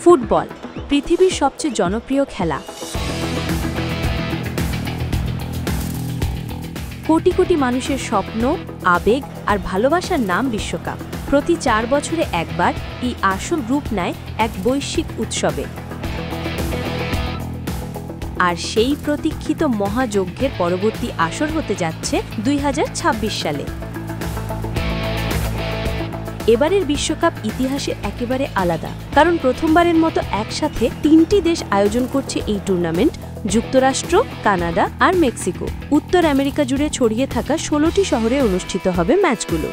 Football পৃথিবীর সবচেয়ে জনপ্রিয় খেলা। কোটি কোটি মানুষের স্বপ্ন, আবেগ আর ভালোবাসার নাম বিশ্বকাপ। প্রতি 4 বছরে একবার এই আসল রূপ নেয় এক বৈশ্বিক উৎসবে। আর সেই প্রতীক্ষিত মহাযজ্ঞের পরবর্তী আসর হতে যাচ্ছে 2026 সালে। এবারের বিশ্বকাপ ইতিহাসে একেবারে আলাদা, কারণ প্রথমবারের মতো একসাথে 3টি দেশ আয়োজন করছে এই টুর্নামেন্ট: যুক্তরাষ্ট্র, কানাডা আর মেক্সিকো। উত্তর আমেরিকা জুড়ে ছড়িয়ে থাকা 16টি শহরে অনুষ্ঠিত হবে ম্যাচগুলো।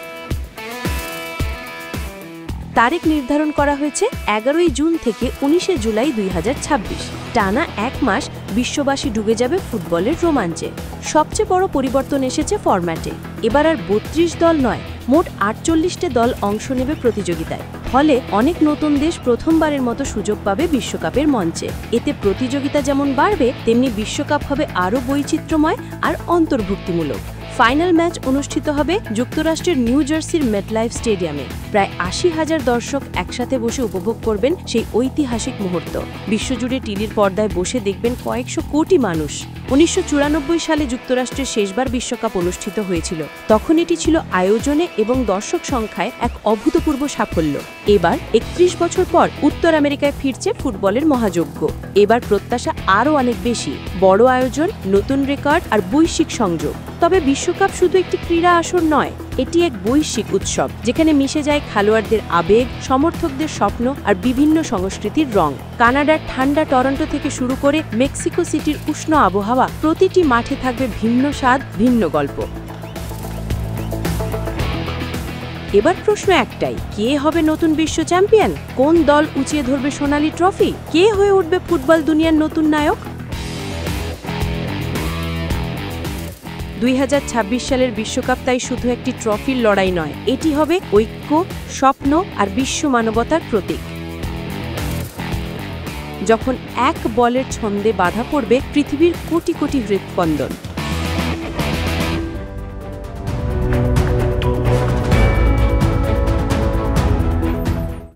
তারিখ নির্ধারণ করা হয়েছে 11 জুন থেকে 19 জুলাই 2026। টানা 1 মাস বিশ্ববাসী ডুবে যাবে ফুটবলের রোমাঞ্চে। সবচেয়ে বড় পরিবর্তন এসেছে ফরম্যাটে। এবার আর 32 দল নয়, মোট 48টি দল অংশ নেবে প্রতিযোগিতায়। ফলে অনেক নতুন দেশ প্রথমবারের মতো সুযোগ পাবে বিশ্বকাপের মঞ্চে। এতে প্রতিযোগিতা যেমন বাড়বে, তেমনি বিশ্বকাপ হবে আরও বৈচিত্র্যময় আর অন্তর্ভুক্তিমূলক। ফাইনাল ম্যাচ অনুষ্ঠিত হবে যুক্তরাষ্ট্রের নিউ জার্সির মেটলাইফ স্টেডিয়ামে। প্রায় 80,000 দর্শক একসাথে বসে উপভোগ করবেন সেই ঐতিহাসিক মুহূর্ত। বিশ্বজুড়ে টিভির পর্দায় বসে দেখবেন কয়েকশো কোটি মানুষ। 1994 সালে যুক্তরাষ্ট্রে শেষবার বিশ্বকাপ অনুষ্ঠিত হয়েছিল। তখন এটি ছিল আয়োজনে এবং দর্শক সংখ্যায় এক অভূতপূর্ব সাফল্য। এবার 31 বছর পর উত্তর আমেরিকায় ফিরছে ফুটবলের মহাযজ্ঞ। এবার প্রত্যাশা আরও অনেক বেশি: বড় আয়োজন, নতুন রেকর্ড আর বৈশ্বিক সংযোগ। তবে বিশ্বকাপ শুধু একটি ক্রীড়া আসর নয়, এটি এক বৈশ্বিক উৎসব, যেখানে মিশে যায় খেলোয়াড়দের আবেগ, সমর্থকদের স্বপ্ন আর বিভিন্ন সংস্কৃতির রং। কানাডার ঠান্ডা টরন্টো থেকে শুরু করে মেক্সিকো সিটির উষ্ণ আবহাওয়া, প্রতিটি মাঠে থাকবে ভিন্ন স্বাদ, ভিন্ন গল্প। এবার প্রশ্ন একটাই: কে হবে নতুন বিশ্ব চ্যাম্পিয়ন? কোন দল উঁচিয়ে ধরবে সোনালী ট্রফি? কে হয়ে উঠবে ফুটবল দুনিয়ার নতুন নায়ক? 2026 সালের বিশ্বকাপ তাই শুধু একটি ট্রফির লড়াই নয়, এটি হবে ঐক্য, স্বপ্ন আর বিশ্ব মানবতার প্রতীক। যখন এক বলের ছন্দে বাধা পড়বে পৃথিবীর কোটি কোটি হৃৎস্পন্দন।